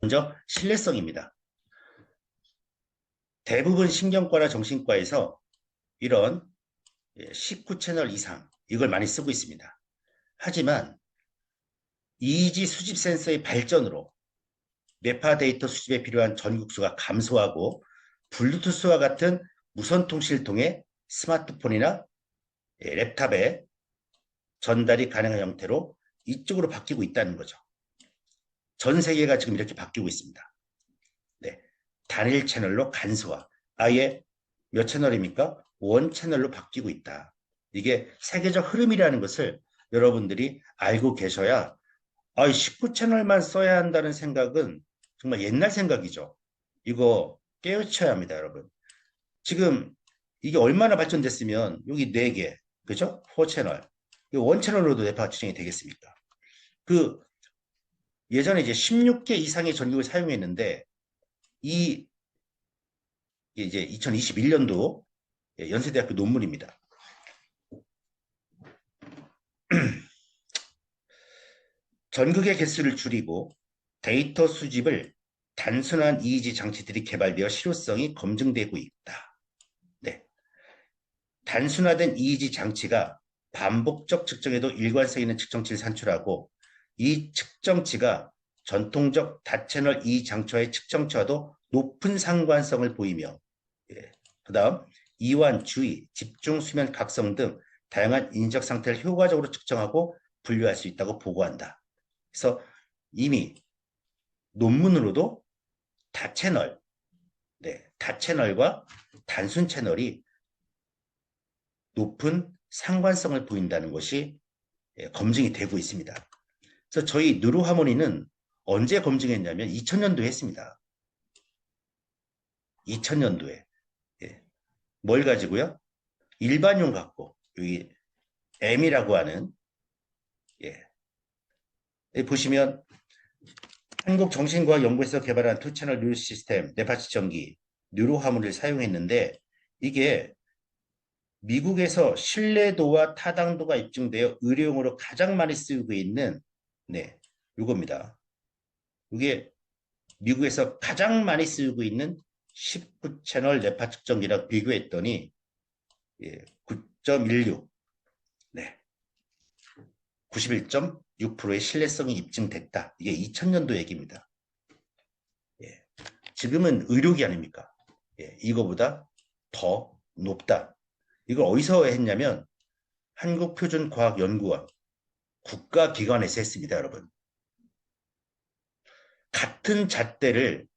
먼저 신뢰성입니다. 대부분 신경과나 정신과에서 이런 19채널 이상 이걸 많이 쓰고 있습니다. 하지만 EEG 수집 센서의 발전으로 뇌파 데이터 수집에 필요한 전극수가 감소하고 블루투스와 같은 무선 통신을 통해 스마트폰이나 랩탑에 전달이 가능한 형태로 이쪽으로 바뀌고 있다는 거죠. 전 세계가 지금 이렇게 바뀌고 있습니다. 네, 단일 채널로 간소화. 아예 몇 채널입니까? 원 채널로 바뀌고 있다. 이게 세계적 흐름이라는 것을 여러분들이 알고 계셔야 19채널만 써야 한다는 생각은 정말 옛날 생각이죠. 이거 깨우쳐야 합니다, 여러분. 지금 이게 얼마나 발전됐으면 여기 4개, 그죠? 4채널. 이 원채널로도 뇌파 지정이 되겠습니까? 그 예전에 이제 16개 이상의 전기를 사용했는데 이 이제 2021년도 연세대학교 논문입니다. 전극의 개수를 줄이고 데이터 수집을 단순한 EEG 장치들이 개발되어 실효성이 검증되고 있다. 네. 단순화된 EEG 장치가 반복적 측정에도 일관성 있는 측정치를 산출하고 이 측정치가 전통적 다채널 EEG 장치와의 측정치와도 높은 상관성을 보이며 그 다음 이완, 주의, 집중, 수면, 각성 등 다양한 인적 상태를 효과적으로 측정하고 분류할 수 있다고 보고한다. 그래서 이미 논문으로도 다채널, 다채널과 단순 채널이 높은 상관성을 보인다는 것이 검증이 되고 있습니다. 그래서 저희 누로하모니는 언제 검증했냐면 2000년도에 했습니다. 2000년도에. 뭘 가지고요? 일반용 갖고 여기 M이라고 하는 보시면 한국정신과학연구에서 개발한 투채널 뉴로 시스템 뇌파 측정기 뉴로하모니를 사용했는데 이게 미국에서 신뢰도와 타당도가 입증되어 의료용으로 가장 많이 쓰이고 있는 이겁니다. 이게 미국에서 가장 많이 쓰이고 있는 19채널 뇌파 측정기랑 비교했더니 9.16 91.6%의 신뢰성이 입증됐다. 이게 2000년도 얘기입니다. 지금은 의료기 아닙니까? 이거보다 더 높다. 이걸 어디서 했냐면 한국표준과학연구원 국가기관에서 했습니다, 여러분. 같은 잣대를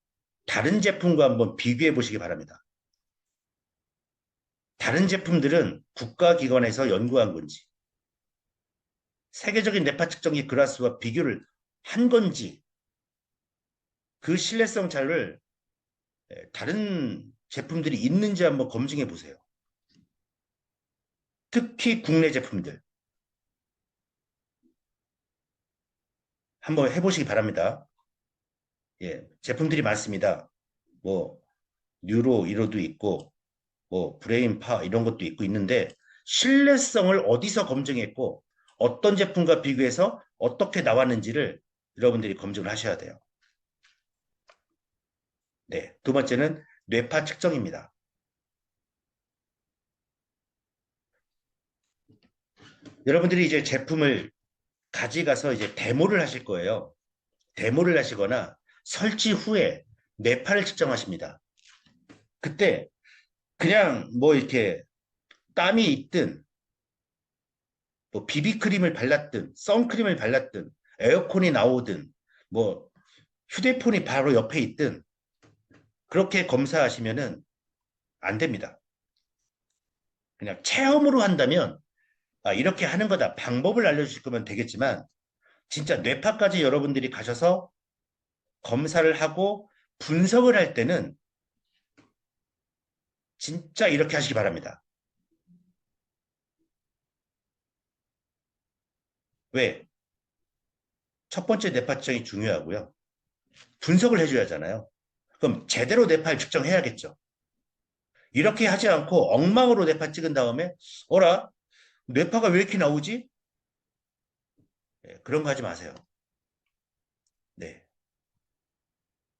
다른 제품과 한번 비교해 보시기 바랍니다. 다른 제품들은 국가기관에서 연구한 건지 세계적인 뇌파 측정기 그라스와 비교를 한 건지 그 신뢰성 자료를 다른 제품들이 있는지 한번 검증해 보세요. 특히 국내 제품들 한번 해보시기 바랍니다. 제품들이 많습니다. 뭐 뉴로 이로도 있고 뭐 브레인파 이런 것도 있고 있는데 신뢰성을 어디서 검증했고 어떤 제품과 비교해서 어떻게 나왔는지를 여러분들이 검증을 하셔야 돼요. 두 번째는 뇌파 측정입니다. 여러분들이 이제 제품을 가져가서 이제 데모를 하실 거예요. 데모를 하시거나 설치 후에 뇌파를 측정하십니다. 그때 그냥 뭐 이렇게 땀이 있든 뭐 비비크림을 발랐든 선크림을 발랐든 에어컨이 나오든 뭐 휴대폰이 바로 옆에 있든 그렇게 검사하시면은 안 됩니다. 그냥 체험으로 한다면 이렇게 하는 거다. 방법을 알려주실 거면 되겠지만 진짜 뇌파까지 여러분들이 가셔서 검사를 하고 분석을 할 때는 진짜 이렇게 하시기 바랍니다. 왜? 첫 번째 뇌파 측정이 중요하고요. 분석을 해줘야 하잖아요. 그럼 제대로 뇌파를 측정해야겠죠. 이렇게 하지 않고 엉망으로 뇌파 찍은 다음에 어라? 뇌파가 왜 이렇게 나오지? 그런 거 하지 마세요. 네.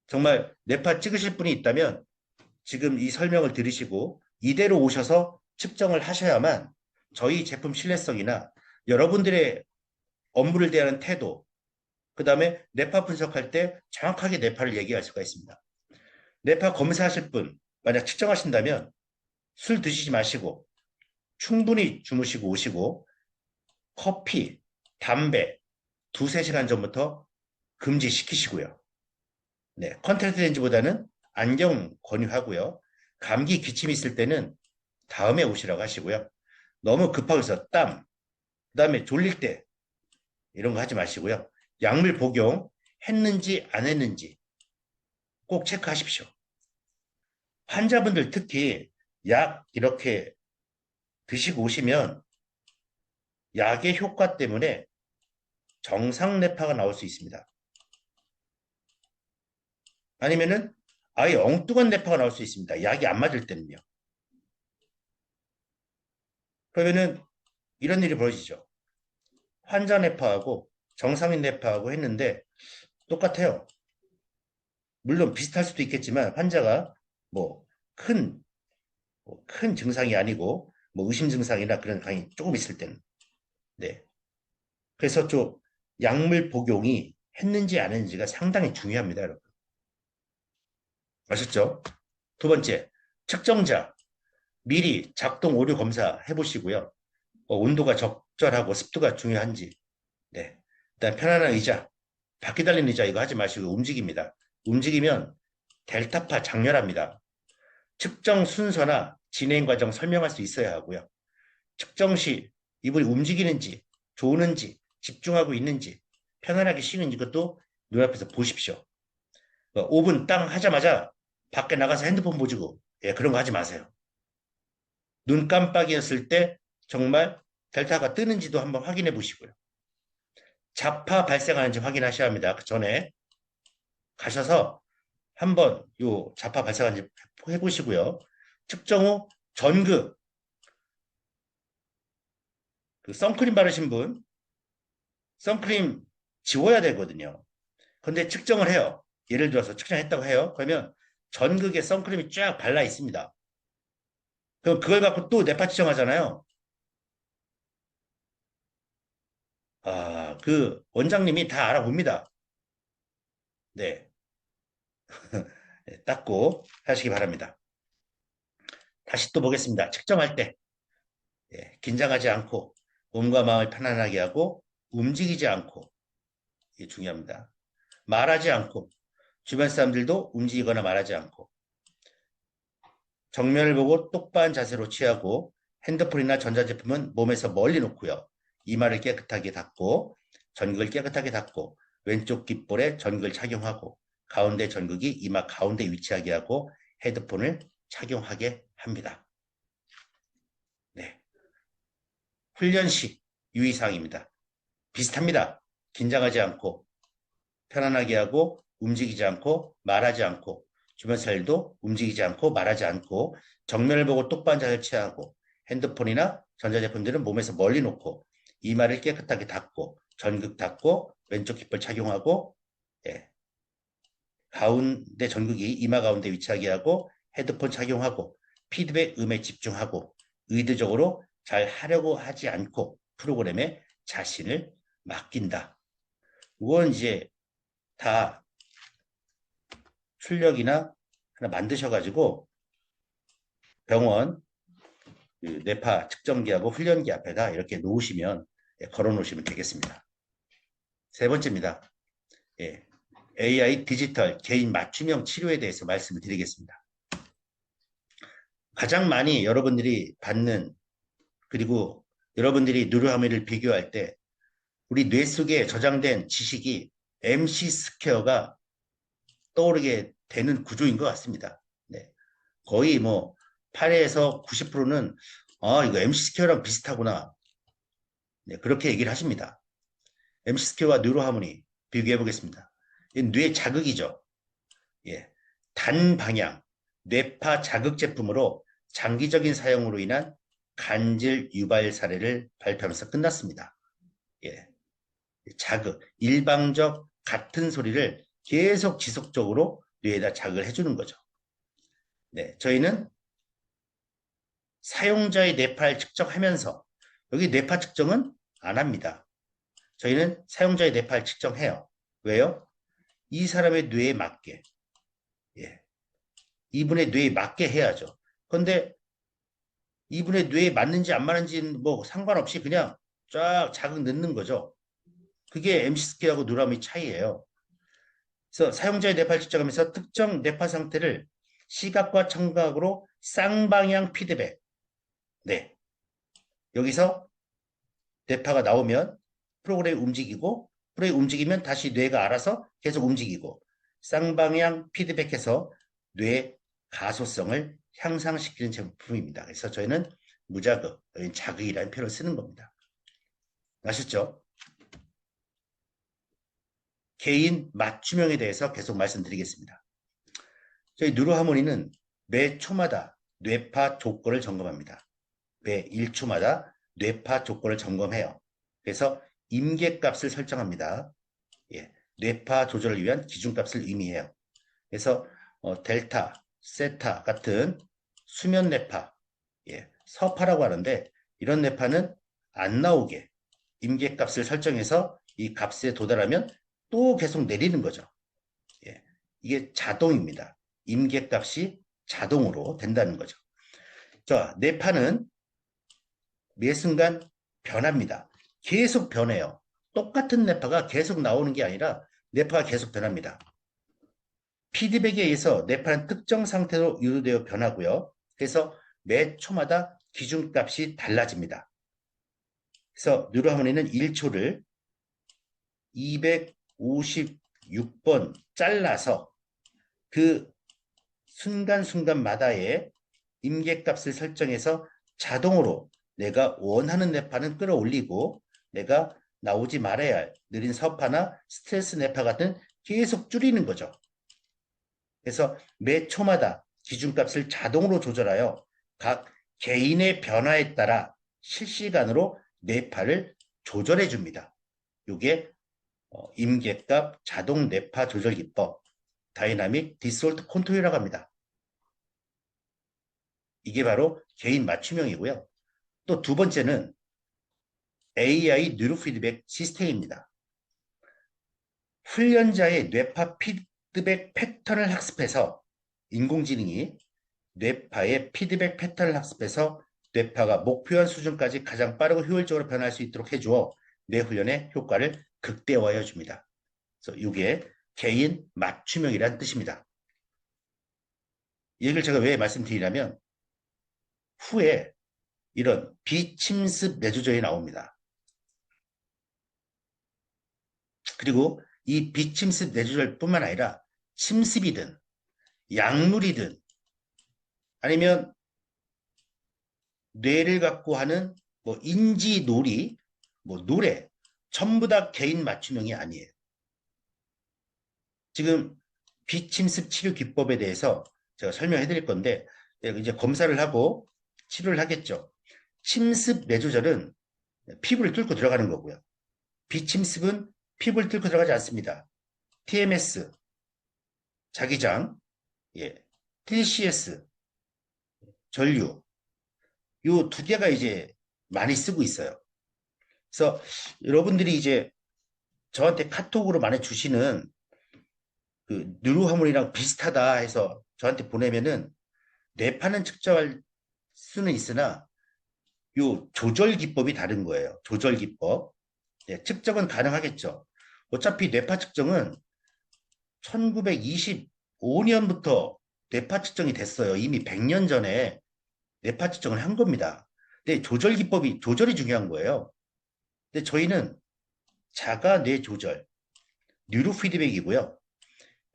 정말 뇌파 찍으실 분이 있다면 지금 이 설명을 들으시고 이대로 오셔서 측정을 하셔야만 저희 제품 신뢰성이나 여러분들의 업무를 대하는 태도, 그 다음에 뇌파 분석할 때 정확하게 뇌파를 얘기할 수가 있습니다. 뇌파 검사하실 분, 만약 측정하신다면 술 드시지 마시고 충분히 주무시고 오시고 커피, 담배 두세 시간 전부터 금지시키시고요. 네, 컨택트 렌즈보다는 안경 권유하고요. 감기 기침 있을 때는 다음에 오시라고 하시고요. 너무 급하게 해서 땀, 그다음에 졸릴 때 이런 거 하지 마시고요. 약물 복용 했는지 안 했는지 꼭 체크하십시오. 환자분들 특히 약 이렇게 드시고 오시면 약의 효과 때문에 정상 뇌파가 나올 수 있습니다. 아니면은 아예 엉뚱한 뇌파가 나올 수 있습니다. 약이 안 맞을 때는요. 그러면은 이런 일이 벌어지죠. 환자 뇌파하고 정상인 뇌파하고 했는데 똑같아요. 물론 비슷할 수도 있겠지만 환자가 뭐 큰, 큰 증상이 아니고 뭐 의심 증상이나 그런 강이 조금 있을 때는. 네. 그래서 좀 약물 복용이 했는지 안 했는지가 상당히 중요합니다, 여러분. 아셨죠? 두 번째, 측정자. 미리 작동 오류 검사 해보시고요. 온도가 적절하고 습도가 중요한지. 네. 일단 편안한 의자, 바퀴 달린 의자 이거 하지 마시고 움직입니다. 움직이면 델타파 장렬합니다. 측정 순서나 진행 과정 설명할 수 있어야 하고요. 측정 시 이분이 움직이는지, 조는지, 집중하고 있는지, 편안하게 쉬는지 그것도 눈앞에서 보십시오. 5분 땅 하자마자 밖에 나가서 핸드폰 보시고 예, 그런 거 하지 마세요. 눈 깜빡이었을 때 정말 델타가 뜨는지도 한번 확인해 보시고요. 자파 발생하는지 확인하셔야 합니다. 그 전에 가셔서 한번 요 자파 발생하는지 해보시고요. 측정 후 전극, 그 선크림 바르신 분, 선크림 지워야 되거든요. 근데 측정을 해요. 예를 들어서 측정했다고 해요. 그러면 전극에 선크림이 쫙 발라 있습니다. 그럼 그걸 갖고 또 뇌파 측정하잖아요. 아, 그 원장님이 다 알아봅니다. 네. 네, 닦고 하시기 바랍니다. 다시 또 보겠습니다. 측정할 때 예, 긴장하지 않고 몸과 마음을 편안하게 하고 움직이지 않고 이게 중요합니다. 말하지 않고 주변 사람들도 움직이거나 말하지 않고 정면을 보고 똑바른 자세로 취하고 핸드폰이나 전자제품은 몸에서 멀리 놓고요. 이마를 깨끗하게 닦고 전극을 깨끗하게 닦고 왼쪽 귓볼에 전극을 착용하고 가운데 전극이 이마 가운데 위치하게 하고 헤드폰을 착용하게 합니다. 네. 훈련 시 유의사항입니다. 비슷합니다. 긴장하지 않고 편안하게 하고 움직이지 않고 말하지 않고 주변 사람들도 움직이지 않고 말하지 않고 정면을 보고 똑바른 자세를 취하고 핸드폰이나 전자제품들은 몸에서 멀리 놓고 이마를 깨끗하게 닦고 전극 닦고 왼쪽 깃발 착용하고 예, 가운데 전극이 이마 가운데 위치하게 하고 헤드폰 착용하고 피드백 음에 집중하고 의도적으로 잘 하려고 하지 않고 프로그램에 자신을 맡긴다. 이건 이제 다 출력이나 하나 만드셔가지고 병원 그 뇌파 측정기하고 훈련기 앞에다 이렇게 놓으시면 걸어 놓으시면 되겠습니다. 세 번째입니다. 예, AI 디지털 개인 맞춤형 치료에 대해서 말씀을 드리겠습니다. 가장 많이 여러분들이 받는 그리고 여러분들이 누르하미를 비교할 때 우리 뇌 속에 저장된 지식이 MC 스퀘어가 떠오르게 되는 구조인 것 같습니다. 네. 거의 뭐 8에서 90%는 이거 MC 스퀘어랑 비슷하구나. 네, 그렇게 얘기를 하십니다. MC 스퀘어와 뉴로하모니 비교해 보겠습니다. 뇌 자극이죠. 예. 단방향 뇌파 자극 제품으로 장기적인 사용으로 인한 간질 유발 사례를 발표하면서 끝났습니다. 예. 자극, 일방적 같은 소리를 계속 지속적으로 뇌에다 자극을 해주는 거죠. 네, 저희는 사용자의 뇌파를 측정하면서 여기 뇌파 측정은 안 합니다. 저희는 사용자의 뇌파를 측정해요. 왜요? 이 사람의 뇌에 맞게, 예, 이분의 뇌에 맞게 해야죠. 그런데 이분의 뇌에 맞는지 안 맞는지는 뭐 상관없이 그냥 쫙 자극 넣는 거죠. 그게 MC 스퀘어하고 누람의 차이예요. 그래서 사용자의 뇌파를 측정하면서 특정 뇌파 상태를 시각과 청각으로 쌍방향 피드백. 네. 여기서 뇌파가 나오면 프로그램이 움직이고 프로그램이 움직이면 다시 뇌가 알아서 계속 움직이고 쌍방향 피드백해서 뇌 가소성을 향상시키는 제품입니다. 그래서 저희는 무자극, 자극이라는 표현을 쓰는 겁니다. 아셨죠? 개인 맞춤형에 대해서 계속 말씀드리겠습니다. 저희 뉴로하모니는 매 초마다 뇌파 조건을 점검합니다. 매 1초마다 뇌파 조건을 점검해요. 그래서 임계값을 설정합니다. 예, 뇌파 조절을 위한 기준값을 의미해요. 그래서 델타, 세타 같은 수면 뇌파, 예, 서파라고 하는데 이런 뇌파는 안 나오게 임계값을 설정해서 이 값에 도달하면 또 계속 내리는 거죠. 예, 이게 자동입니다. 임계값이 자동으로 된다는 거죠. 자, 뇌파는 매 순간 변합니다. 계속 변해요. 똑같은 뇌파가 계속 나오는 게 아니라 뇌파가 계속 변합니다. 피드백에 의해서 뇌파는 특정 상태로 유도되어 변하고요. 그래서 매 초마다 기준값이 달라집니다. 그래서 뉴로하모니는 1초를 256번 잘라서 그 순간순간마다의 임계값을 설정해서 자동으로 내가 원하는 뇌파는 끌어올리고 내가 나오지 말아야 할 느린 서파나 스트레스 뇌파 같은 계속 줄이는 거죠. 그래서 매 초마다 기준값을 자동으로 조절하여 각 개인의 변화에 따라 실시간으로 뇌파를 조절해 줍니다. 이게 임계값 자동 뇌파 조절 기법 다이나믹 디솔트 컨트롤이라고 합니다. 이게 바로 개인 맞춤형이고요. 또 두 번째는 AI 뉴로 피드백 시스템입니다. 훈련자의 뇌파 피드백 패턴을 학습해서 인공지능이 뇌파의 피드백 패턴을 학습해서 뇌파가 목표한 수준까지 가장 빠르고 효율적으로 변할 수 있도록 해주어 뇌 훈련의 효과를 극대화해 줍니다. 그래서 이게 개인 맞춤형이라는 뜻입니다. 이 얘기를 제가 왜 말씀드리냐면 후에 이런 비침습 내주저에 나옵니다. 그리고 이 비침습 내주절뿐만 아니라 침습이든 약물이든 아니면 뇌를 갖고 하는 뭐 인지놀이, 뭐 노래 전부 다 개인 맞춤형이 아니에요. 지금 비침습 치료 기법에 대해서 제가 설명해 드릴 건데 이제 검사를 하고 치료를 하겠죠. 침습 뇌조절은 피부를 뚫고 들어가는 거고요. 비침습은 피부를 뚫고 들어가지 않습니다. TMS, 자기장, 예, TCS, 전류, 요 두 개가 이제 많이 쓰고 있어요. 그래서 여러분들이 이제 저한테 카톡으로 많이 주시는 그 뉴로하모니랑 비슷하다 해서 저한테 보내면은 뇌파는 측정할 수는 있으나 요 조절 기법이 다른 거예요. 조절 기법. 예, 측정은 가능하겠죠. 어차피 뇌파 측정은 1925년부터 뇌파 측정이 됐어요. 이미 100년 전에 뇌파 측정을 한 겁니다. 근데 조절 기법이 조절이 중요한 거예요. 근데 저희는 자가 뇌 조절, 뉴로 피드백이고요.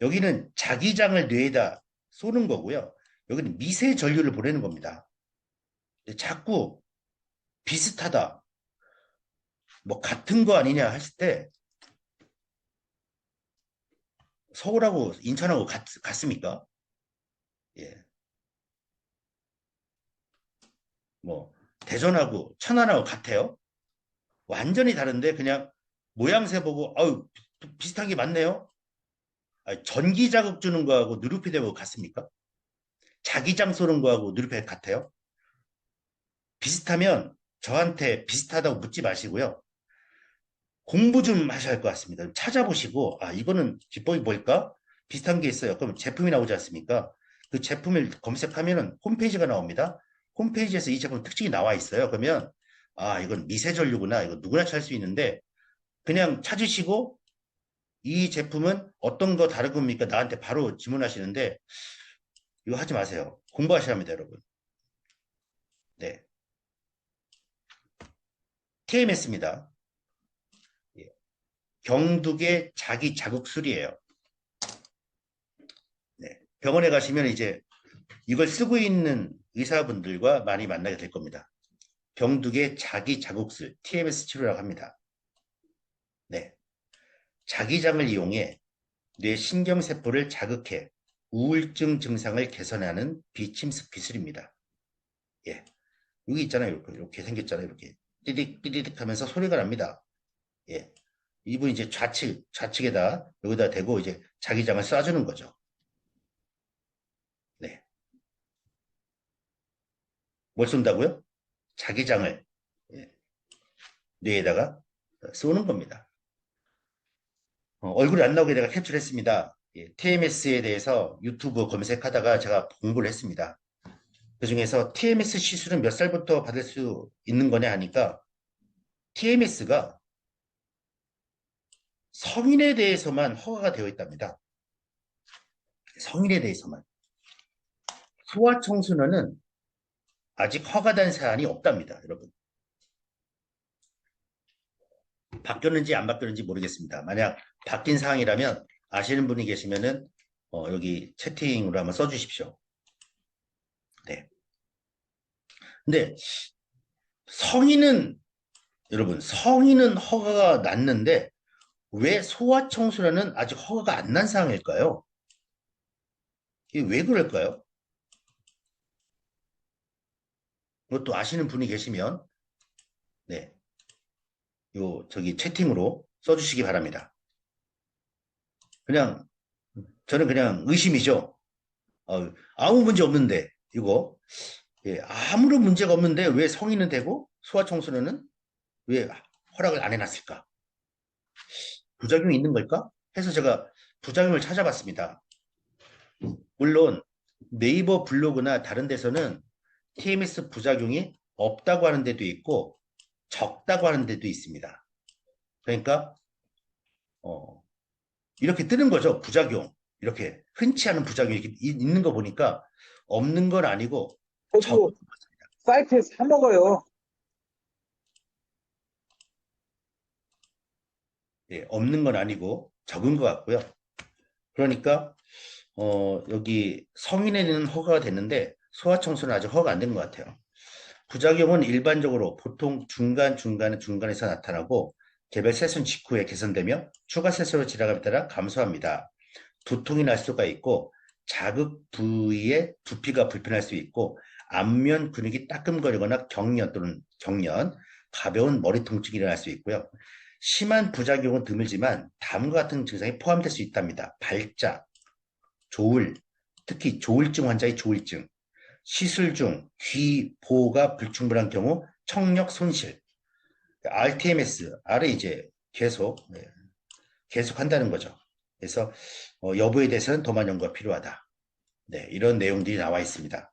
여기는 자기장을 뇌에다 쏘는 거고요. 여기는 미세 전류를 보내는 겁니다. 자꾸 비슷하다, 뭐 같은 거 아니냐 했을 때 서울하고 인천하고 같습니까? 예. 뭐 대전하고 천안하고 같아요? 완전히 다른데 그냥 모양새 보고 아유 비슷한 게 맞네요. 전기 자극 주는 거하고 누르피드하고 같습니까? 자기장 쏘는 거하고 누르피드 같아요? 비슷하면 저한테 비슷하다고 묻지 마시고요. 공부 좀 하셔야 할 것 같습니다. 찾아보시고, 이거는 기법이 뭘까? 비슷한 게 있어요. 그럼 제품이 나오지 않습니까? 그 제품을 검색하면은 홈페이지가 나옵니다. 홈페이지에서 이 제품 특징이 나와 있어요. 그러면, 이건 미세전류구나. 이거 누구나 찰 수 있는데, 그냥 찾으시고, 이 제품은 어떤 거 다른 겁니까? 나한테 바로 질문하시는데, 이거 하지 마세요. 공부하셔야 합니다, 여러분. 네. TMS입니다. 경두계 자기 자극술이에요. 네. 병원에 가시면 이제 이걸 쓰고 있는 의사분들과 많이 만나게 될 겁니다. 병두계 자기 자극술, TMS 치료라고 합니다. 네. 자기장을 이용해 뇌 신경세포를 자극해 우울증 증상을 개선하는 비침습 기술입니다. 예. 여기 있잖아요. 이렇게 생겼잖아요. 이렇게. 띠릭, 띠릭 하면서 소리가 납니다. 예. 이분 이제 좌측에다, 여기다 대고 이제 자기장을 쏴주는 거죠. 네. 뭘 쏜다고요? 자기장을 예, 뇌에다가 쏘는 겁니다. 얼굴이 안 나오게 내가 캡처를 했습니다. TMS에 대해서 유튜브 검색하다가 제가 공부를 했습니다. 그중에서 TMS 시술은 몇 살부터 받을 수 있는 거냐 하니까 TMS가 성인에 대해서만 허가가 되어 있답니다. 성인에 대해서만. 소아청소년은 아직 허가된 사안이 없답니다. 여러분. 바뀌었는지 안 바뀌었는지 모르겠습니다. 만약 바뀐 사항이라면 아시는 분이 계시면은 여기 채팅으로 한번 써주십시오. 네. 근데 성인은 여러분 성인은 허가가 났는데 왜 소아청소년은 아직 허가가 안 난 상황일까요? 이게 왜 그럴까요? 그것도 아시는 분이 계시면 네, 저기 채팅으로 써주시기 바랍니다. 그냥 저는 그냥 의심이죠. 아무 문제 없는데 이거 아무런 문제가 없는데 왜 성인은 되고 소아청소년은 왜 허락을 안 해놨을까? 부작용이 있는 걸까? 해서 제가 부작용을 찾아봤습니다. 물론 네이버 블로그나 다른 데서는 TMS 부작용이 없다고 하는 데도 있고 적다고 하는 데도 있습니다. 그러니까 이렇게 뜨는 거죠. 부작용. 이렇게 흔치 않은 부작용이 이렇게 있는 거 보니까 없는 건 아니고 적은 저도 사이트에서 사 먹어요. 없는 건 아니고 적은 것 같고요. 그러니까 여기 성인에는 허가가 됐는데 소아청소는 아직 허가가 안 된 것 같아요. 부작용은 일반적으로 보통 중간에서 나타나고 개별 세순 직후에 개선되며 추가 세수로 지나감에 따라 감소합니다. 두통이 날 수가 있고 자극 부위의 두피가 불편할 수 있고 안면 근육이 따끔거리거나 경련, 가벼운 머리 통증이 일어날 수 있고요. 심한 부작용은 드물지만 다음과 같은 증상이 포함될 수 있답니다. 발작, 조울, 특히 조울증 환자의 조울증, 시술 중 귀 보호가 불충분한 경우 청력 손실, RTMS를 이제 계속 한다는 거죠. 그래서 여부에 대해서는 더 많은 연구가 필요하다. 네, 이런 내용들이 나와 있습니다.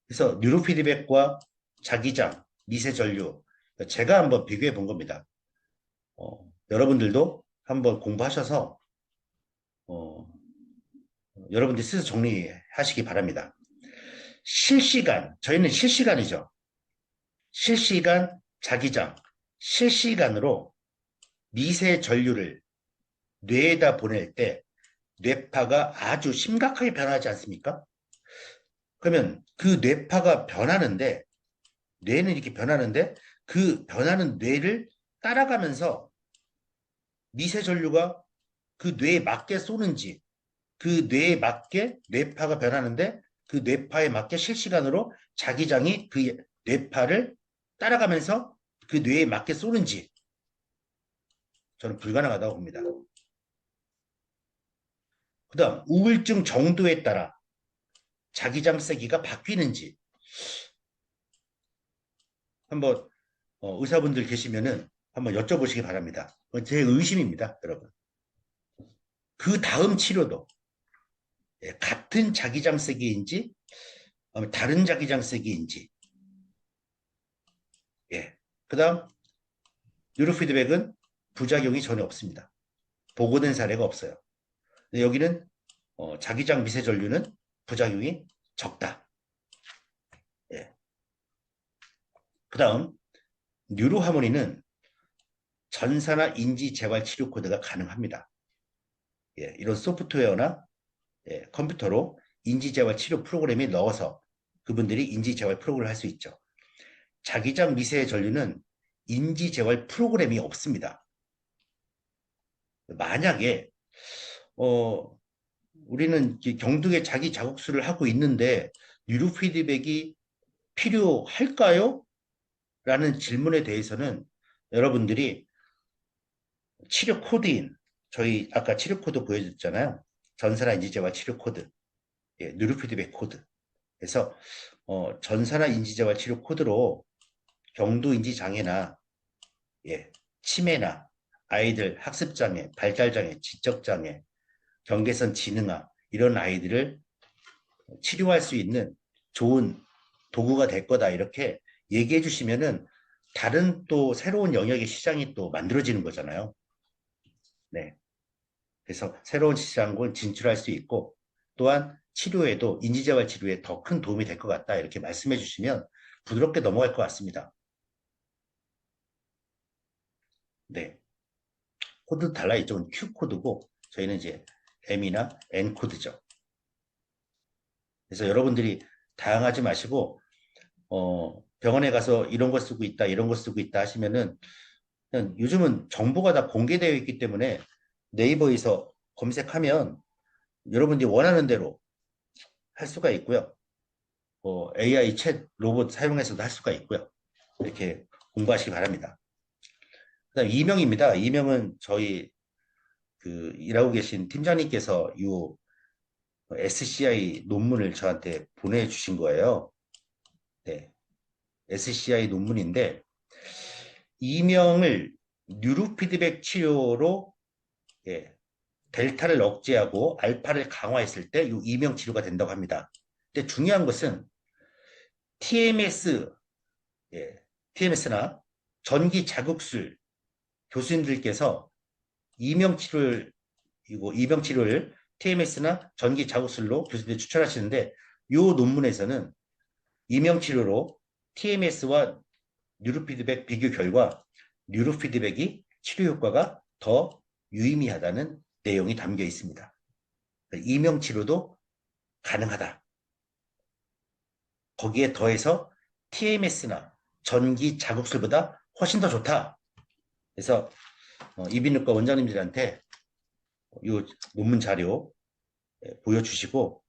그래서 뉴로피드백과 자기장, 미세전류 제가 한번 비교해 본 겁니다. 여러분들도 한번 공부하셔서 여러분들이 스스로 정리하시기 바랍니다. 저희는 실시간이죠. 실시간 자기장, 실시간으로 미세 전류를 뇌에다 보낼 때 뇌파가 아주 심각하게 변하지 않습니까? 그러면 그 뇌파가 변하는데, 뇌는 이렇게 변하는데, 그 변하는 뇌를 따라가면서 미세 전류가 그 뇌에 맞게 쏘는지, 그 뇌에 맞게 뇌파가 변하는데, 그 뇌파에 맞게 실시간으로 자기장이 그 뇌파를 따라가면서 그 뇌에 맞게 쏘는지, 저는 불가능하다고 봅니다. 그다음 우울증 정도에 따라 자기장 세기가 바뀌는지 한번 의사분들 계시면은 한번 여쭤보시기 바랍니다. 제 의심입니다, 여러분. 그 다음 치료도 같은 자기장 세기인지 다른 자기장 세기인지 예. 그다음 뉴로피드백은 부작용이 전혀 없습니다. 보고된 사례가 없어요. 근데 여기는 자기장 미세전류는 부작용이 적다. 예. 그다음 뉴로하모니는 전사나 인지 재활 치료 코드가 가능합니다. 예. 이런 소프트웨어나 컴퓨터로 인지 재활 치료 프로그램에 넣어서 그분들이 인지 재활 프로그램을 할 수 있죠. 자기장 미세 전류는 인지 재활 프로그램이 없습니다. 만약에 우리는 경두에 자기 자극수를 하고 있는데 뉴로 피드백이 필요할까요? 라는 질문에 대해서는 여러분들이 치료 코드인 저희 아까 치료 코드 보여줬잖아요. 전사나 인지재활 치료 코드, 뉴로 피드백 코드. 그래서 전사나 인지재활 치료 코드로 경도 인지 장애나 치매나 아이들 학습 장애, 발달 장애, 지적 장애, 경계선 지능아 이런 아이들을 치료할 수 있는 좋은 도구가 될 거다 이렇게 얘기해 주시면은 다른 또 새로운 영역의 시장이 또 만들어지는 거잖아요. 네. 그래서 새로운 시장을 진출할 수 있고 또한 치료에도 인지재활 치료에 더 큰 도움이 될 것 같다 이렇게 말씀해 주시면 부드럽게 넘어갈 것 같습니다. 네. 코드 달라 이쪽은 Q 코드고 저희는 이제 M이나 N 코드죠. 그래서 여러분들이 다양하지 마시고 병원에 가서 이런 거 쓰고 있다, 이런 거 쓰고 있다 하시면은 그냥 요즘은 정보가 다 공개되어 있기 때문에 네이버에서 검색하면 여러분들이 원하는 대로 할 수가 있고요. AI 챗 로봇 사용해서도 할 수가 있고요. 이렇게 공부하시기 바랍니다. 그다음 이명입니다. 이명은 저희 그 일하고 계신 팀장님께서 이 SCI 논문을 저한테 보내주신 거예요. 네, SCI 논문인데 이명을 뉴로피드백 치료로 델타를 억제하고 알파를 강화했을 때 이 이명 치료가 된다고 합니다. 근데 중요한 것은 TMS, TMS나 전기 자극술 교수님들께서 이명 치료를 TMS나 전기 자극술로 교수님들이 추천하시는데 이 논문에서는 이명 치료로 TMS와 뉴로피드백 비교 결과 뉴로피드백이 치료 효과가 더 유의미하다는 내용이 담겨 있습니다. 이명 치료도 가능하다. 거기에 더해서 TMS나 전기 자극술보다 훨씬 더 좋다. 그래서 이비인후과 원장님들한테 이 논문 자료 보여주시고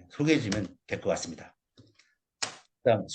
소개해 주면 될 것 같습니다. 그다음